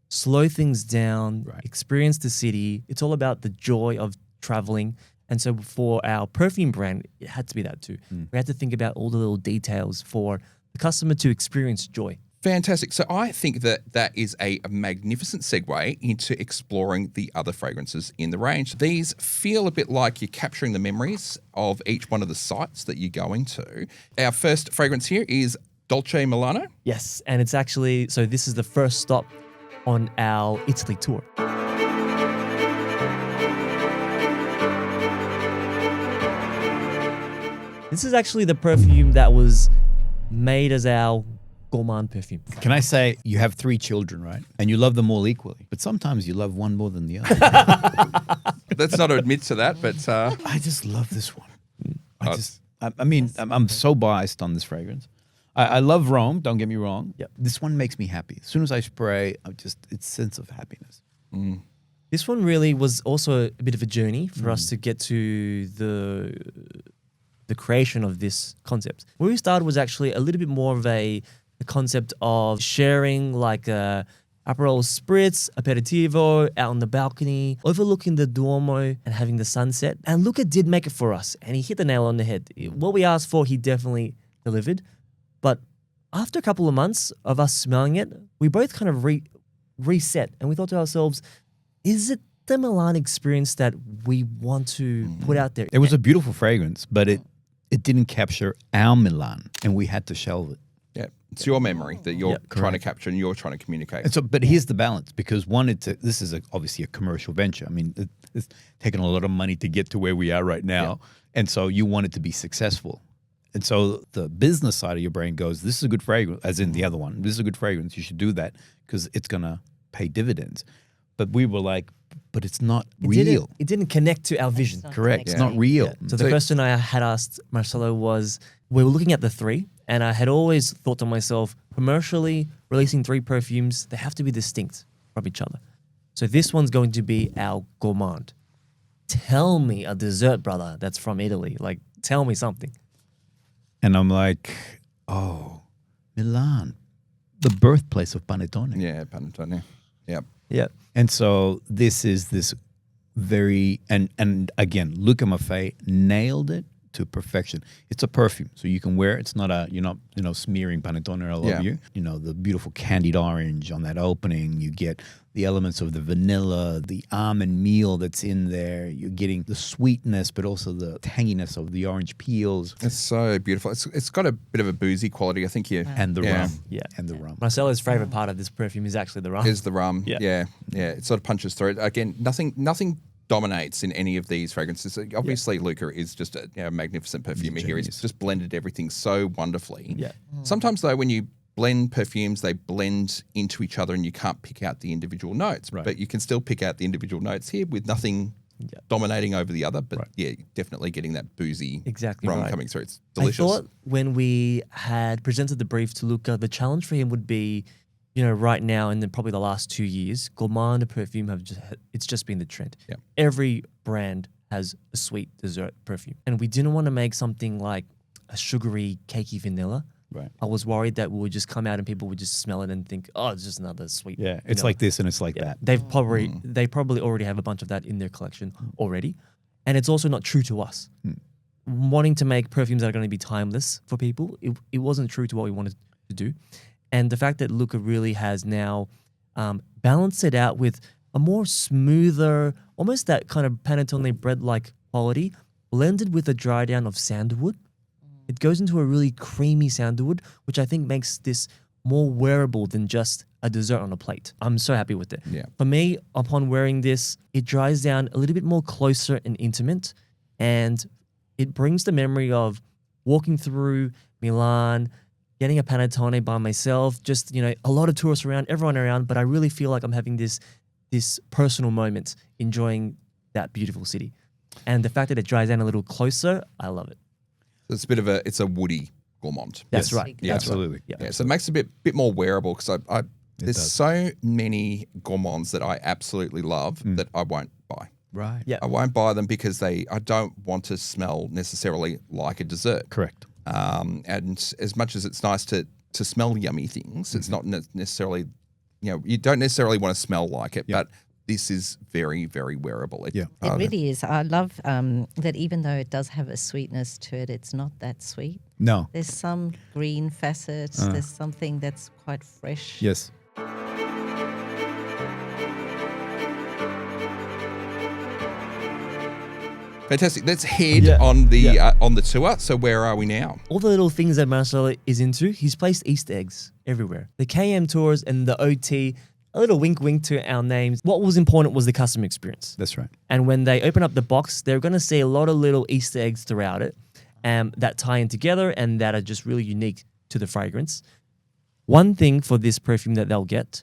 slow things down, experience the city. It's all about the joy of traveling. And so for our perfume brand, it had to be that too. We had to think about all the little details for the customer to experience joy.
Fantastic. So I think that is a magnificent segue into exploring the other fragrances in the range. These feel a bit like you're capturing the memories of each one of the sites that you're going to. Our first fragrance here is Dolce Milano.
Yes, and it's actually, so this is the first stop on our Italy tour. This is actually the perfume that was made as our gourmand perfume.
Can I say you have 3 children, right? And you love them all equally, but sometimes you love one more than the other.
Let's not admit to that, but
I just love this one. I'm so biased on this fragrance. I love Rome, don't get me wrong.
Yep.
This one makes me happy. As soon as I spray, it's sense of happiness.
This one really was also a bit of a journey for us to get to the creation of this concept. Where we started was actually a little bit more of a concept of sharing like a Aperol Spritz, aperitivo, out on the balcony, overlooking the Duomo and having the sunset. And Luca did make it for us, and he hit the nail on the head. What we asked for, he definitely delivered. But after a couple of months of us smelling it, we both kind of reset, and we thought to ourselves, is it the Milan experience that we want to put out there?
It was a beautiful fragrance, but it didn't capture our Milan, and we had to shelve it.
yeah, it's your memory that you're trying to capture and you're trying to communicate.
And so, but here's the balance, because this is obviously a commercial venture. I mean, it's taken a lot of money to get to where we are right now, and so you want it to be successful. And so the business side of your brain goes, this is a good fragrance, as in the other one. This is a good fragrance. You should do that because it's going to pay dividends. But we were like, but it's not real.
It didn't connect to our vision.
Correct. It's not real.
So the question I had asked Marcelo was, we were looking at the 3, and I had always thought to myself, commercially releasing 3 perfumes, they have to be distinct from each other. So this one's going to be our gourmand. Tell me a dessert, brother, that's from Italy. Like, tell me something.
And I'm like, oh, Milan, the birthplace of panettone.
Yeah, panettone. Yep.
Yeah.
And so this is this very, and again, Luca MAFFEI nailed it to perfection. It's a perfume, so you can wear it. It's not you're not, smearing panettone all over you. The beautiful candied orange on that opening. You get the elements of the vanilla, the almond meal that's in there. You're getting the sweetness, but also the tanginess of the orange peels.
It's so beautiful. It's got a bit of a boozy quality, I think.
And the rum.
Yeah.
And the rum.
Marcelo's favorite part of this perfume is actually the rum.
Is the rum.
Yeah.
Yeah. It sort of punches through it. Again, nothing dominates in any of these fragrances. Obviously, Luca is just a magnificent perfumer here. He's just blended everything so wonderfully.
Yeah.
Sometimes, though, when you blend perfumes, they blend into each other and you can't pick out the individual notes.
Right.
But you can still pick out the individual notes here with nothing dominating over the other. But definitely getting that boozy rum coming through. It's delicious.
I thought when we had presented the brief to Luca, the challenge for him would be, right now and then probably the last 2 years, gourmand perfume it's just been the trend.
Yeah.
Every brand has a sweet dessert perfume. And we didn't want to make something like a sugary, cakey vanilla.
Right.
I was worried that we would just come out and people would just smell it and think, oh, it's just another sweet.
Yeah, it's like this and it's like that.
They probably already have a bunch of that in their collection already. And it's also not true to us. Wanting to make perfumes that are going to be timeless for people, it wasn't true to what we wanted to do. And the fact that Luca really has now balanced it out with a more smoother, almost that kind of panettone bread-like quality, blended with a dry down of sandalwood. It goes into a really creamy sandalwood, which I think makes this more wearable than just a dessert on a plate. I'm so happy with it.
Yeah.
For me, upon wearing this, it dries down a little bit more closer and intimate, and it brings the memory of walking through Milan, getting a panettone by myself, just, a lot of tourists around, everyone around, but I really feel like I'm having this personal moment enjoying that beautiful city. And the fact that it dries down a little closer, I love it.
So it's a woody gourmand.
That's right.
Yeah,
absolutely.
Yeah.
So it makes it a bit more wearable because I There's
does.
so many gourmands that I absolutely love that I won't buy.
Right.
Yeah.
I won't buy them because I don't want to smell necessarily like a dessert.
Correct.
And as much as it's nice to smell yummy things, it's not necessarily, you don't necessarily want to smell like it, but this is very, very wearable.
It really is. I love that even though it does have a sweetness to it, it's not that sweet.
No.
There's some green facets. There's something that's quite fresh.
Yes.
Fantastic. Let's head on the tour. So where are we now?
All the little things that Marcelo is into, he's placed Easter eggs everywhere. The KM tours and the OT, a little wink wink to our names. What was important was the customer experience.
That's right.
And when they open up the box, they're going to see a lot of little Easter eggs throughout it that tie in together and that are just really unique to the fragrance. One thing for this perfume that they'll get,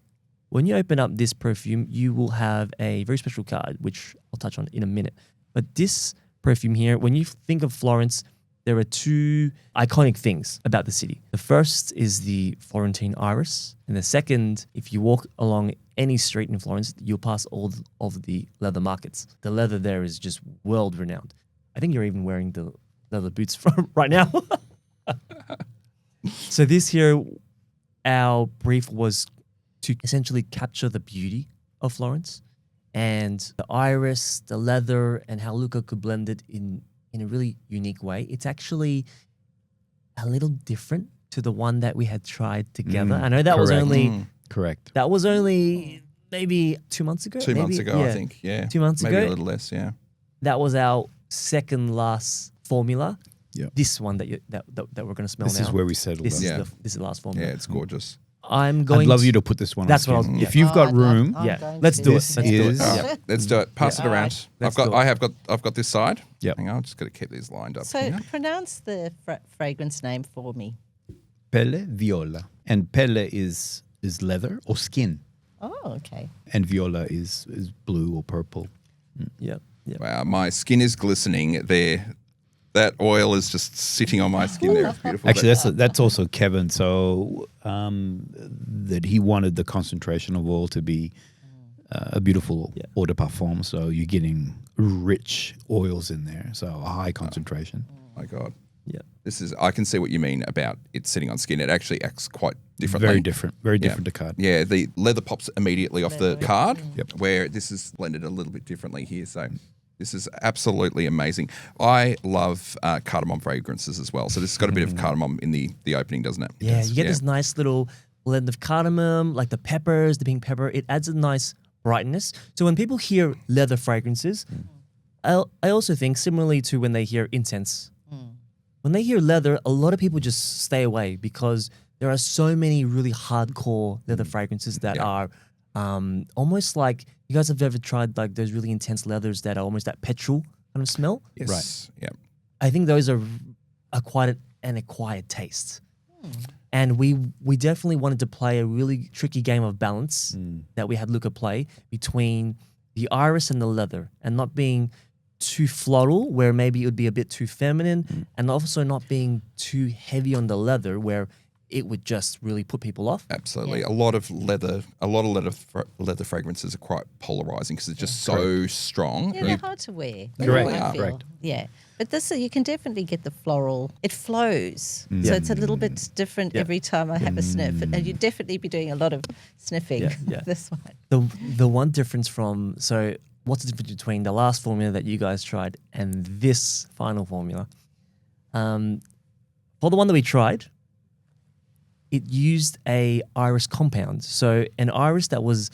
when you open up this perfume, you will have a very special card, which I'll touch on in a minute. But this perfume here, when you think of Florence, there are two iconic things about the city. The first is the Florentine iris. And the second, if you walk along any street in Florence, you'll pass all of the leather markets. The leather there is just world renowned. I think you're even wearing the leather boots from right now. So this here, our brief was to essentially capture the beauty of Florence and the iris, the leather, and how LUCA could blend it in a really unique way. It's actually a little different to the one that we had tried together. I know that was
correct.
only
Correct.
that was only maybe 2 months ago.
2 months ago, I think. Yeah.
2 months
Maybe
ago.
a little less, yeah.
That was our second last formula.
Yeah.
This one that we're going to smell
This
now.
is where we settled
This
on.
is
Yeah.
this is the last
Yeah,
formula.
it's gorgeous.
I'm going.
I'd love you to put this one
That's
on
what I
skin.
was- yeah.
If you've got
I'd love-
room,
I'm
Yeah.
going
Let's
to
do it.
This
Let's do it.
is-
All
Yeah.
right, let's do it. Pass it around.
Let's do it.
I've got this side.
Yep.
Hang on, I've just got to keep these lined up.
So
here.
pronounce the fragrance name for me.
Pelle Viola. And Pelle is leather or skin.
Oh, okay.
And Viola is blue or purple.
Yeah. Yeah.
Wow, my skin is glistening there. That oil is just sitting on my skin there. It's beautiful.
Actually, that's also Kevin. So that he wanted the concentration of oil to be a beautiful eau de parfum. So you're getting rich oils in there. So a high concentration.
My God.
Yeah.
I can see what you mean about it sitting on skin. It actually acts quite differently.
Very different. Very different to card.
Yeah, the leather pops immediately off the card,
Yep.
where this is blended a little bit differently here. So this is absolutely amazing. I love cardamom fragrances as well. So this has got a bit of cardamom in the opening, doesn't it?
Yeah, you get this nice little blend of cardamom, like the peppers, the pink pepper. It adds a nice brightness. So when people hear leather fragrances, I also think similarly to when they hear incense. When they hear leather, a lot of people just stay away because there are so many really hardcore leather fragrances that are almost like, you guys have ever tried like those really intense leathers that are almost that petrol kind of smell?
Yes.
Right.
Yeah.
I think those are quite an acquired taste. And we definitely wanted to play a really tricky game of balance that we had LUCA play between the iris and the leather, and not being too floral where maybe it would be a bit too feminine, and also not being too heavy on the leather where it would just really put people off.
Absolutely. A lot of leather fragrances are quite polarizing because it's just so strong.
Yeah, they're hard to wear.
Correct,
I feel.
correct.
Yeah. But this, you can definitely get the floral. It flows. So it's a little bit different every time I have a sniff. And you'd definitely be doing a lot of sniffing
Yeah.
this one.
The one difference what's the difference between the last formula that you guys tried and this final formula? For the one that we tried, it used a iris compound. So an iris that was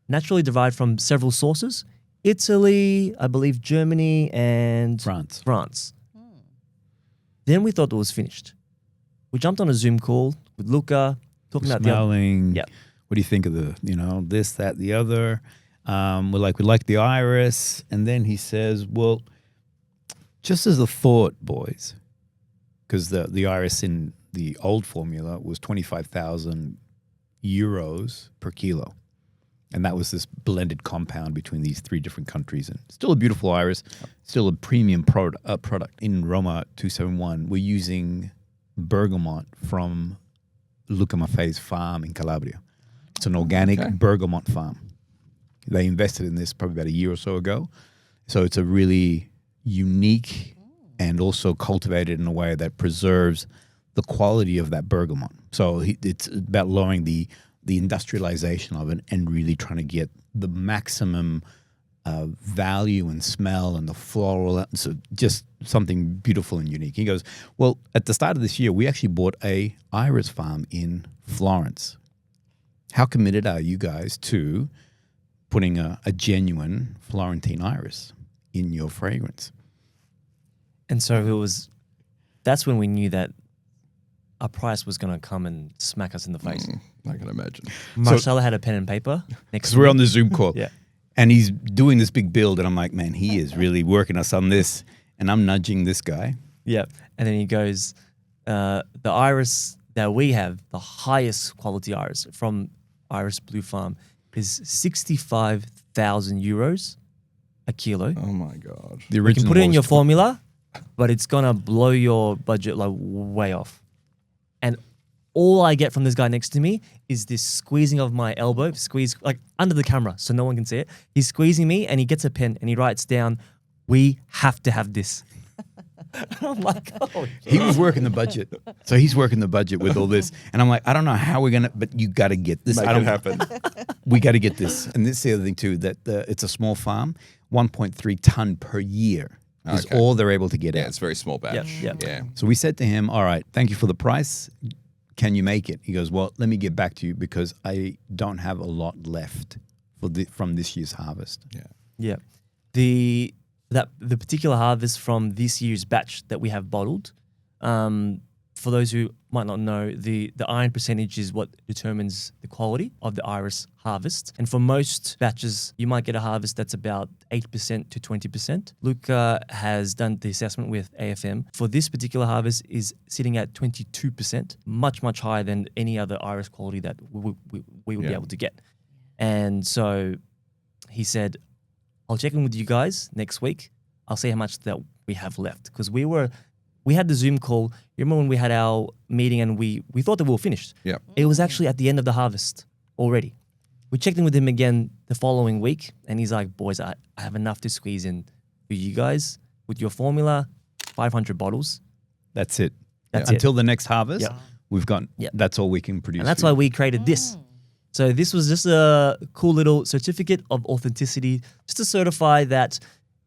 naturally derived from several sources: Italy, I believe Germany, and
France.
Then we thought it was finished. We jumped on a Zoom call with LUCA, talking about the
Smelling.
Yeah.
What do you think of this, that, the other? We like the iris. And then he says, well, just as a thought, boys, because the iris in the old formula was 25,000 euros per kilo. And that was this blended compound between these three different countries. And still a beautiful iris, still a premium product. In Roma 271, we're using bergamot from LUCA MAFFEI's farm in Calabria. It's an organic bergamot farm. They invested in this probably about a year or so ago. So it's a really unique and also cultivated in a way that preserves the quality of that bergamot. So it's about lowering the industrialization of it and really trying to get the maximum value and smell and the floral. So just something beautiful and unique. He goes, well, at the start of this year, we actually bought a iris farm in Florence. How committed are you guys to putting a genuine Florentine iris in your fragrance?
And so that's when we knew that our price was going to come and smack us in the face.
I can imagine.
Marcelo had a pen and paper next
Because
to
we're
me.
on the Zoom call.
Yeah.
And he's doing this big build, and I'm like, man, he is really working us on this. And I'm nudging this guy.
Yeah. And then he goes, the iris that we have, the highest quality iris from Iris Blue Farm, is 65,000 euros a kilo.
Oh my God.
The
You
original
can put it in
was
your formula, but it's going to blow your budget like way off. And all I get from this guy next to me is this squeezing of my elbow, squeeze like under the camera so no one can see it. He's squeezing me and he gets a pen and he writes down, "We have to have this." I'm like, oh.
He was working the budget. So he's working the budget with all this. And I'm like, I don't know how we're going to, but you got to get this.
Make
I
it
don't
happen.
We got to get this. And this is the other thing too, that it's a small farm, 1.3 ton per year is
Okay.
all they're able to get
Yeah,
out.
it's a very small batch.
Yep.
Yeah.
So we said to him, all right, thank you for the price. Can you make it? He goes, well, let me get back to you because I don't have a lot left from this year's harvest.
Yeah.
Yeah. The particular harvest from this year's batch that we have bottled, for those who might not know, the iron percentage is what determines the quality of the iris harvest. And for most batches, you might get a harvest that's about 8% to 20%. LUCA has done the assessment with AFM. For this particular harvest is sitting at 22%, much, much higher than any other iris quality that we would be able to get. And so he said, I'll check in with you guys next week. I'll see how much that we have left. Because we had the Zoom call. You remember when we had our meeting and we thought that we were finished?
Yeah.
It was actually at the end of the harvest already. We checked in with him again the following week and he's like, boys, I have enough to squeeze in for you guys with your formula, 500 bottles.
That's it.
That's it.
Until the next harvest,
Yep.
we've got,
Yep.
that's all we can produce.
And that's
for
why
you.
we created this. So this was just a cool little certificate of authenticity, just to certify that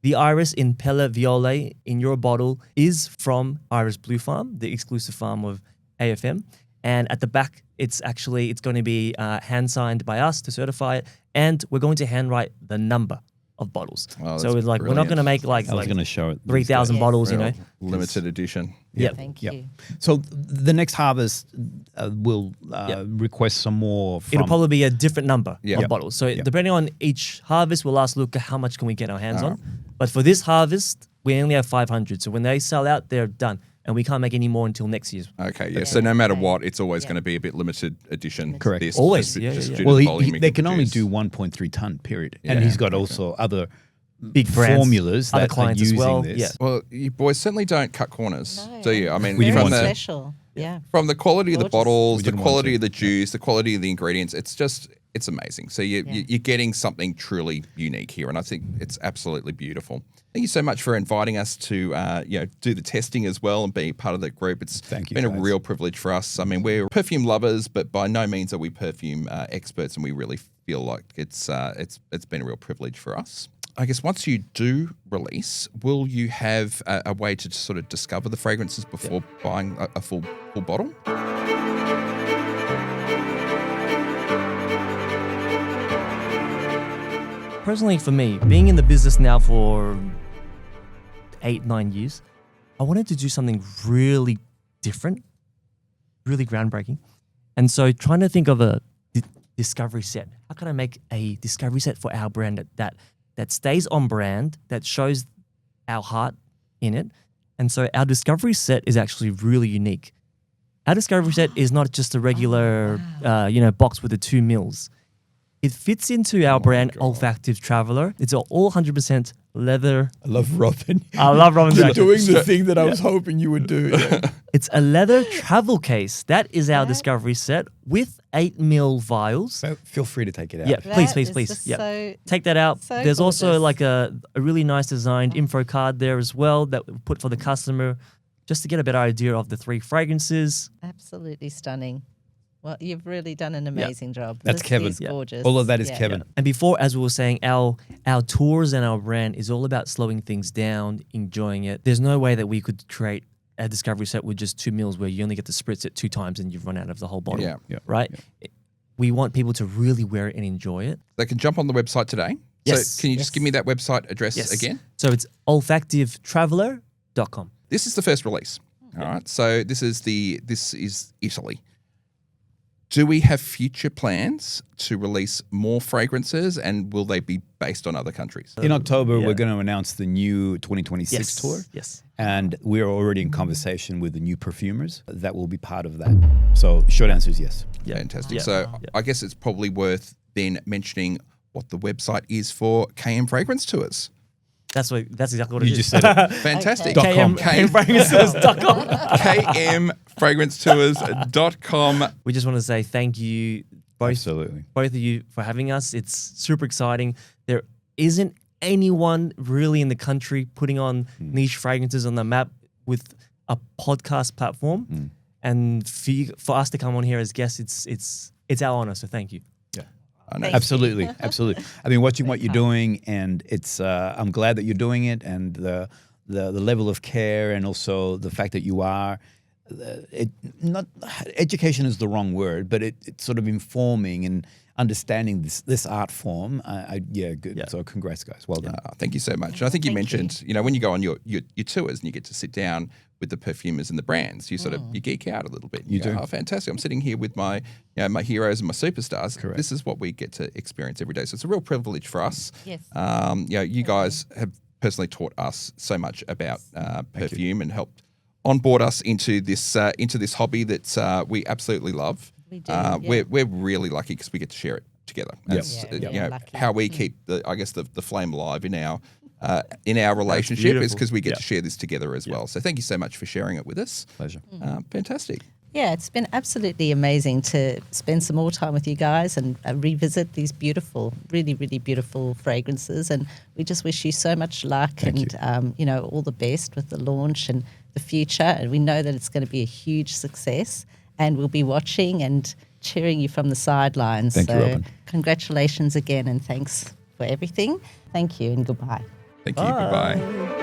the iris in PELLE VIOLA in your bottle is from Iris Blue Farm, the exclusive farm of AFM. And at the back, it's going to be hand signed by us to certify it. And we're going to handwrite the number of bottles.
Oh,
so
that's
it's like, we're not going to make like
I was going to show it.
3,000
Yes.
bottles, you
Real
know.
limited edition.
Yep.
Thank
Yep.
you.
So the next harvest will request some more from...
It'll probably be a different number
Yeah.
of
Yep.
bottles. So
Yep.
depending on each harvest, we'll ask Luca how much can we get our hands on. But for this harvest, we only have 500. So when they sell out, they're done. And we can't make any more until next year.
Okay, yeah. So no matter
Okay.
what, it's always
Yeah.
going to be a bit limited edition.
Correct.
This,
Always,
just
yeah,
due
yeah.
to
Well,
the volume
they
can
can only
produce.
do 1.3 ton, period.
Yeah,
And he's got
okay.
also other
Big brands,
formulas
other
that
clients
are
as
using
well.
this.
Yeah.
Well, you boys certainly don't cut corners,
No.
do you? I mean,
We didn't
from
want
the
to.
Special. Yeah.
from the quality of the
Gorgeous.
bottles,
We
the
didn't want
quality
to.
of the juice, the quality of the ingredients, it's amazing. So you're getting something truly unique here, and I think it's absolutely beautiful. Thank you so much for inviting us to do the testing as well and be part of the group. It's
Thank you,
been a
guys.
real privilege for us. I mean, we're perfume lovers, but by no means are we perfume experts, and we really feel like it's been a real privilege for us. I guess once you do release, will you have a way to sort of discover the fragrances before buying a full bottle?
Personally, for me, being in the business now for 8-9 years, I wanted to do something really different, really groundbreaking. And so trying to think of a discovery set. How can I make a discovery set for our brand that stays on brand, that shows our heart in it? And so our discovery set is actually really unique. Our discovery set is not just a regular, box with the 2 mils. It fits into our brand, Olfactive Traveller. It's all 100% leather.
I love Robyn.
I love Robyn's
You're
accent.
doing the thing that I was hoping you would do. Yeah.
It's a leather travel case. That is our discovery set with 8 ml vials.
So feel free to take it out.
Yeah,
That
please.
is just so-
Take that out.
so
There's also
gorgeous.
like a really nice designed info card there as well that we put for the customer just to get a better idea of the 3 fragrances.
Absolutely stunning. Well, you've really done an amazing job.
That's
This
Kevin.
is
Yeah.
gorgeous.
All of that is
Yeah.
Kevin.
And before, as we were saying, our tours and our brand is all about slowing things down, enjoying it. There's no way that we could create a discovery set with just 2 mils where you only get to spritz it 2 times and you've run out of the whole bottle.
Yeah.
Right? We want people to really wear it and enjoy it.
They can jump on the website today.
Yes.
So can you just give me that website address again?
So it's olfactivetraveller.com.
This is the first release. All right. So this is Italy. Do we have future plans to release more fragrances, and will they be based on other countries?
In October,
Yeah.
we're going to announce the new 2026 tour.
Yes.
And we're already in conversation with the new perfumers that will be part of that. So short answer is yes.
Yeah.
Fantastic.
Yeah.
So I guess it's probably worth then mentioning what the website is for KM Fragrance Tours.
That's exactly what it
You
is.
just said it.
Fantastic.
Okay.
KMFragrances.com.
KMFragranceTours.com.
We just want to say thank you, both of you, for having us. It's super exciting. There isn't anyone really in the country putting on niche fragrances on the map with a podcast platform. And for us to come on here as guests, it's our honor. So thank you.
I know.
Absolutely. I mean, watching what you're doing, and it's. I'm glad that you're doing it, and the level of care, and also the fact that you are. Not education is the wrong word, but it's sort of informing and understanding this art form. Good.
Yeah.
So congrats, guys. Well done.
Thank you so much. And I think you mentioned, when you go on your tours and you get to sit down with the perfumers and the brands, you sort of you geek out a little bit. You go,
do.
oh, fantastic! I'm sitting here with my my heroes and my superstars.
Correct.
This is what we get to experience every day. So it's a real privilege for us.
Yes.
You guys have personally taught us so much about perfume and helped onboard us into this hobby that we absolutely love.
We do, yeah.
We're really lucky because we get to share it together. That's,
Yeah, we're lucky.
how we keep the flame alive in our relationship is
beautiful.
because we get to share this together as well. So thank you so much for sharing it with us.
Pleasure.
Fantastic.
Yeah, it's been absolutely amazing to spend some more time with you guys and revisit these beautiful, really, really beautiful fragrances. And we just wish you so much luck and all the best with the launch and the future. And we know that it's going to be a huge success. And we'll be watching and cheering you from the sidelines.
Thank you, Robyn.
Congratulations again, and thanks for everything. Thank you and goodbye.
Thank you. Goodbye.